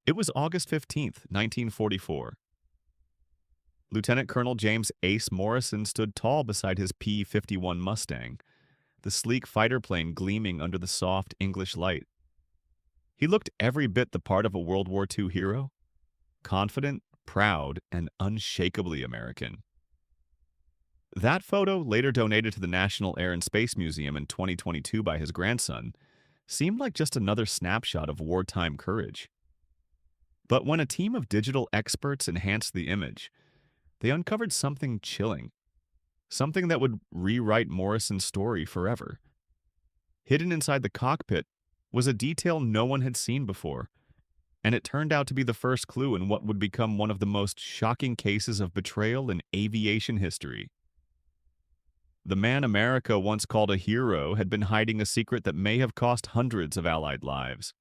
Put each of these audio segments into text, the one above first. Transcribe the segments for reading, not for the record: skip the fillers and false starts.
It was August 15th, 1944. Lieutenant Colonel James Ace Morrison stood tall beside his P-51 Mustang, the sleek fighter plane gleaming under the soft English light. He looked every bit the part of a World War II hero, confident, proud, and unshakably American. That photo, later donated to the National Air and Space Museum in 2022 by his grandson, seemed like just another snapshot of wartime courage. But when a team of digital experts enhanced the image, they uncovered something chilling, something that would rewrite Morrison's story forever. Hidden inside the cockpit was a detail no one had seen before, and it turned out to be the first clue in what would become one of the most shocking cases of betrayal in aviation history. The man America once called a hero had been hiding a secret that may have cost hundreds of Allied lives.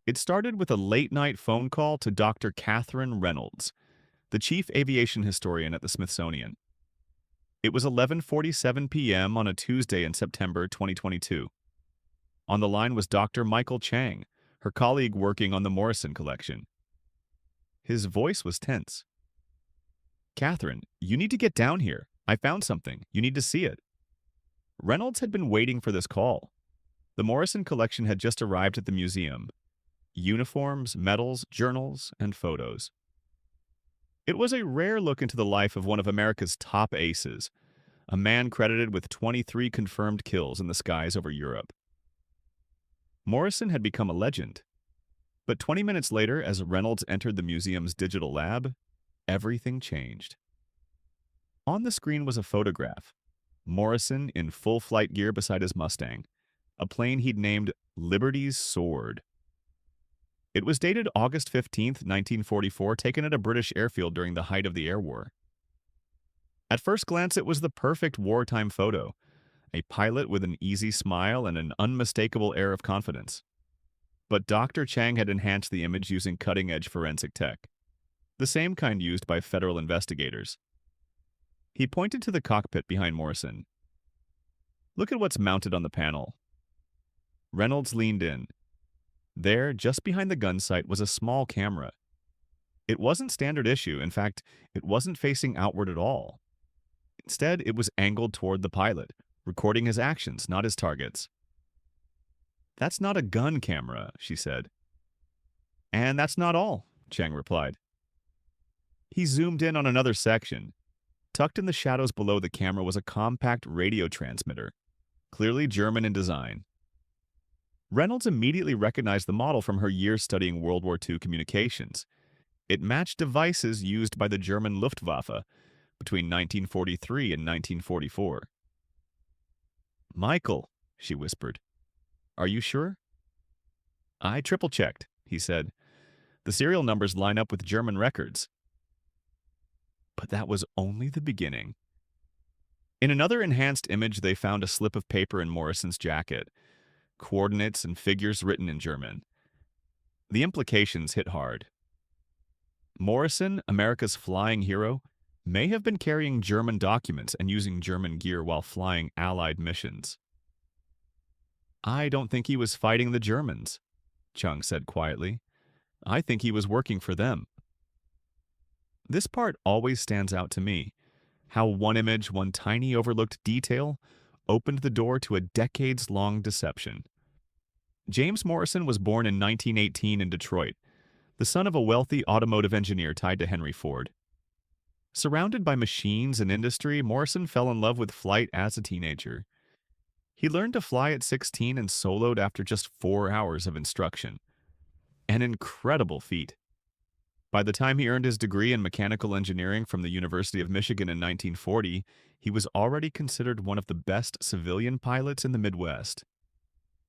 It started with a late-night phone call to Dr. Catherine Reynolds, the chief aviation historian at the Smithsonian. It was 11:47 p.m. on a Tuesday in September 2022. On the line was Dr. Michael Chang, her colleague working on the Morrison collection. His voice was tense. "Catherine, you need to get down here. I found something. You need to see it." Reynolds had been waiting for this call. The Morrison collection had just arrived at the museum. Uniforms, medals, journals, and photos. It was a rare look into the life of one of America's top aces, a man credited with 23 confirmed kills in the skies over Europe. Morrison had become a legend. But 20 minutes later, as Reynolds entered the museum's digital lab, everything changed. On the screen was a photograph. Morrison in full flight gear beside his Mustang, a plane he'd named Liberty's Sword. It was dated August 15th, 1944, taken at a British airfield during the height of the air war. At first glance, it was the perfect wartime photo, a pilot with an easy smile and an unmistakable air of confidence. But Dr. Chang had enhanced the image using cutting-edge forensic tech, the same kind used by federal investigators. He pointed to the cockpit behind Morrison. "Look at what's mounted on the panel." Reynolds leaned in. There, just behind the gun sight, was a small camera. It wasn't standard issue. In fact, it wasn't facing outward at all. Instead, it was angled toward the pilot, recording his actions, not his targets. "That's not a gun camera," she said. "And that's not all," Chang replied. He zoomed in on another section. Tucked in the shadows below the camera was a compact radio transmitter, clearly German in design. Reynolds immediately recognized the model from her years studying World War II communications. It matched devices used by the German Luftwaffe between 1943 and 1944. "Michael," she whispered, "are you sure?" "I triple-checked," he said. "The serial numbers line up with German records." But that was only the beginning. In another enhanced image, they found a slip of paper in Morrison's jacket, coordinates and figures written in German. The implications hit hard. Morrison, America's flying hero, may have been carrying German documents and using German gear while flying Allied missions. "I don't think he was fighting the Germans," Chung said quietly. "I think he was working for them." This part always stands out to me, how one image, one tiny overlooked detail, opened the door to a decades-long deception. James Morrison was born in 1918 in Detroit, the son of a wealthy automotive engineer tied to Henry Ford. Surrounded by machines and industry, Morrison fell in love with flight as a teenager. He learned to fly at 16 and soloed after just 4 hours of instruction. An incredible feat. By the time he earned his degree in mechanical engineering from the University of Michigan in 1940, he was already considered one of the best civilian pilots in the Midwest.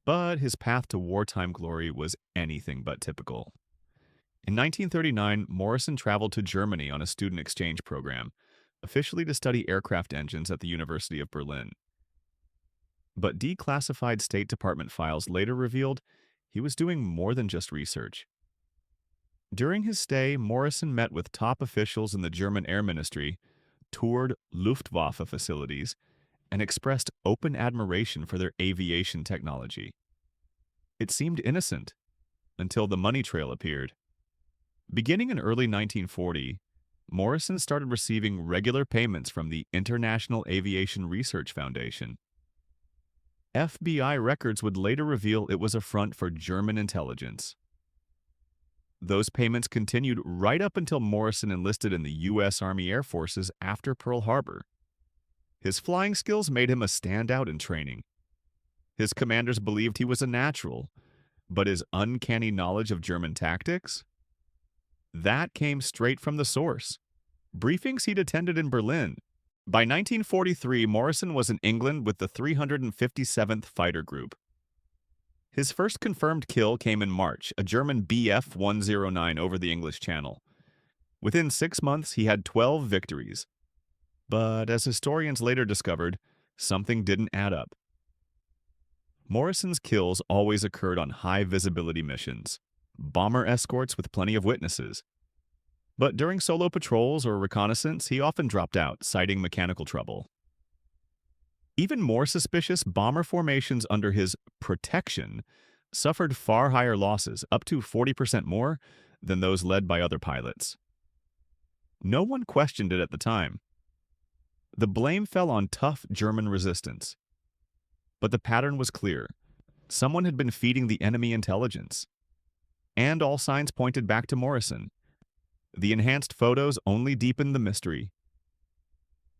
But his path to wartime glory was anything but typical. In 1939, Morrison traveled to Germany on a student exchange program, officially to study aircraft engines at the University of Berlin. But declassified State Department files later revealed he was doing more than just research. During his stay, Morrison met with top officials in the German Air Ministry, toured Luftwaffe facilities, and expressed open admiration for their aviation technology. It seemed innocent, until the money trail appeared. Beginning in early 1940, Morrison started receiving regular payments from the International Aviation Research Foundation. FBI records would later reveal it was a front for German intelligence. Those payments continued right up until Morrison enlisted in the U.S. Army Air Forces after Pearl Harbor. His flying skills made him a standout in training. His commanders believed he was a natural, but his uncanny knowledge of German tactics? That came straight from the source. Briefings he'd attended in Berlin. By 1943, Morrison was in England with the 357th Fighter Group. His first confirmed kill came in March, a German Bf-109 over the English Channel. Within 6 months, he had 12 victories. But as historians later discovered, something didn't add up. Morrison's kills always occurred on high-visibility missions, bomber escorts with plenty of witnesses. But during solo patrols or reconnaissance, he often dropped out, citing mechanical trouble. Even more suspicious, bomber formations under his protection suffered far higher losses, up to 40% more, than those led by other pilots. No one questioned it at the time. The blame fell on tough German resistance. But the pattern was clear. Someone had been feeding the enemy intelligence. And all signs pointed back to Morrison. The enhanced photos only deepened the mystery.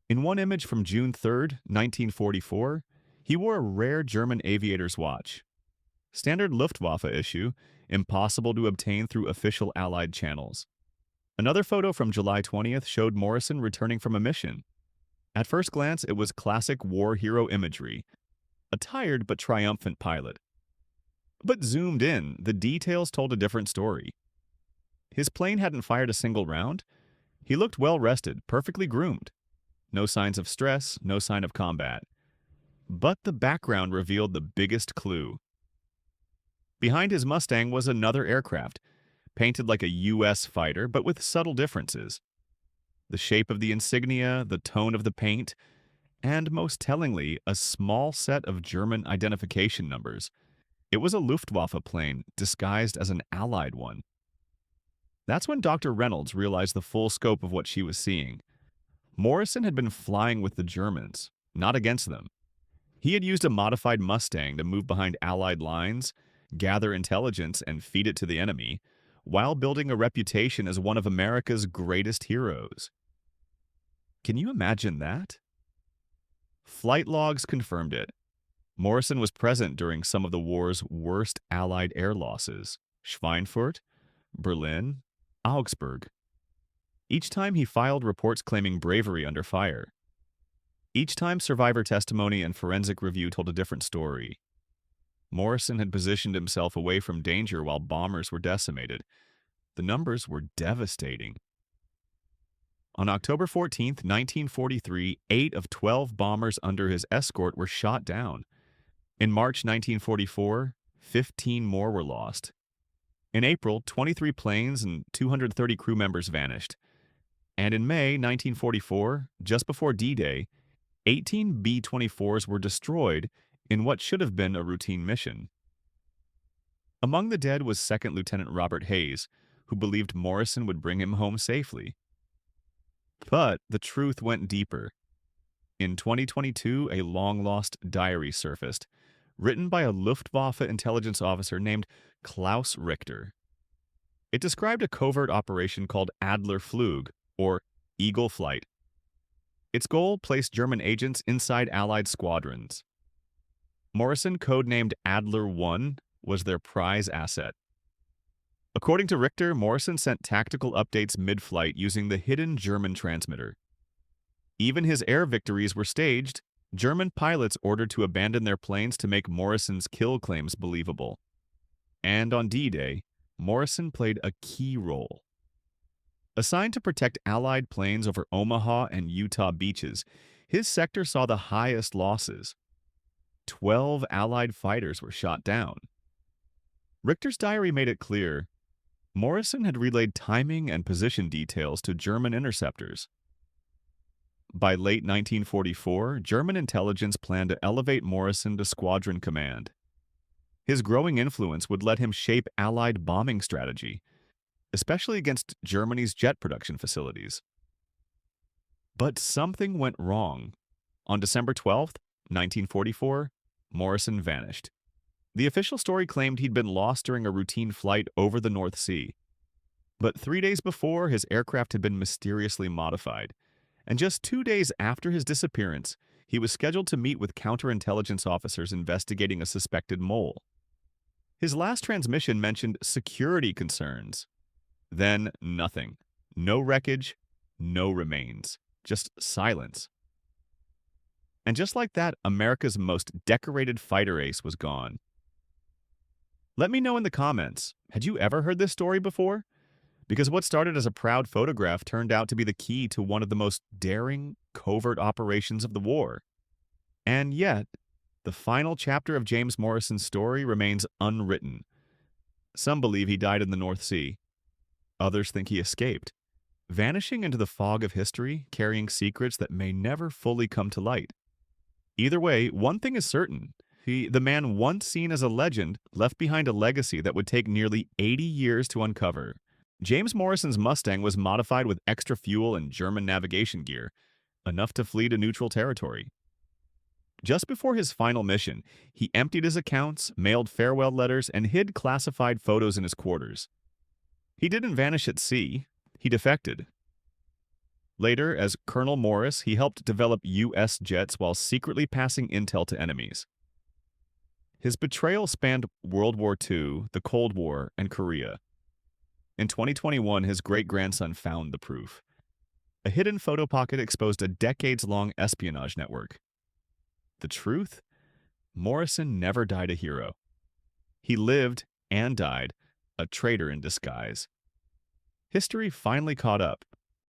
In one image from June 3, 1944, he wore a rare German aviator's watch. Standard Luftwaffe issue, impossible to obtain through official Allied channels. Another photo from July 20th showed Morrison returning from a mission. At first glance, it was classic war hero imagery, a tired but triumphant pilot. But zoomed in, the details told a different story. His plane hadn't fired a single round. He looked well-rested, perfectly groomed. No signs of stress, no sign of combat. But the background revealed the biggest clue. Behind his Mustang was another aircraft, painted like a U.S. fighter, but with subtle differences. The shape of the insignia, the tone of the paint, and most tellingly, a small set of German identification numbers. It was a Luftwaffe plane disguised as an Allied one. That's when Dr. Reynolds realized the full scope of what she was seeing. Morrison had been flying with the Germans, not against them. He had used a modified Mustang to move behind Allied lines, gather intelligence, and feed it to the enemy, while building a reputation as one of America's greatest heroes. Can you imagine that? Flight logs confirmed it. Morrison was present during some of the war's worst Allied air losses: Schweinfurt, Berlin, Augsburg. Each time he filed reports claiming bravery under fire. Each time survivor testimony and forensic review told a different story. Morrison had positioned himself away from danger while bombers were decimated. The numbers were devastating. On October 14, 1943, 8 of 12 bombers under his escort were shot down. In March 1944, 15 more were lost. In April, 23 planes and 230 crew members vanished. And in May 1944, just before D-Day, 18 B-24s were destroyed in what should have been a routine mission. Among the dead was Second Lieutenant Robert Hayes, who believed Morrison would bring him home safely. But the truth went deeper. In 2022, a long-lost diary surfaced, written by a Luftwaffe intelligence officer named Klaus Richter. It described a covert operation called Adler Flug, or Eagle Flight. Its goal placed German agents inside Allied squadrons. Morrison, codenamed Adler 1, was their prize asset. According to Richter, Morrison sent tactical updates mid-flight using the hidden German transmitter. Even his air victories were staged, German pilots ordered to abandon their planes to make Morrison's kill claims believable. And on D-Day, Morrison played a key role. Assigned to protect Allied planes over Omaha and Utah beaches, his sector saw the highest losses. 12 Allied fighters were shot down. Richter's diary made it clear Morrison had relayed timing and position details to German interceptors. By late 1944, German intelligence planned to elevate Morrison to squadron command. His growing influence would let him shape Allied bombing strategy, especially against Germany's jet production facilities. But something went wrong. On December 12th, 1944, Morrison vanished. The official story claimed he'd been lost during a routine flight over the North Sea. But 3 days before, his aircraft had been mysteriously modified. And just 2 days after his disappearance, he was scheduled to meet with counterintelligence officers investigating a suspected mole. His last transmission mentioned security concerns. Then nothing. No wreckage, no remains. Just silence. And just like that, America's most decorated fighter ace was gone. Let me know in the comments, had you ever heard this story before? Because what started as a proud photograph turned out to be the key to one of the most daring, covert operations of the war. And yet, the final chapter of James Morrison's story remains unwritten. Some believe he died in the North Sea. Others think he escaped, vanishing into the fog of history, carrying secrets that may never fully come to light. Either way, one thing is certain. The man once seen as a legend left behind a legacy that would take nearly 80 years to uncover. James Morrison's Mustang was modified with extra fuel and German navigation gear, enough to flee to neutral territory. Just before his final mission, he emptied his accounts, mailed farewell letters, and hid classified photos in his quarters. He didn't vanish at sea, he defected. Later, as Colonel Morris, he helped develop U.S. jets while secretly passing intel to enemies. His betrayal spanned World War II, the Cold War, and Korea. In 2021, his great-grandson found the proof. A hidden photo pocket exposed a decades-long espionage network. The truth? Morrison never died a hero. He lived and died a traitor in disguise. History finally caught up,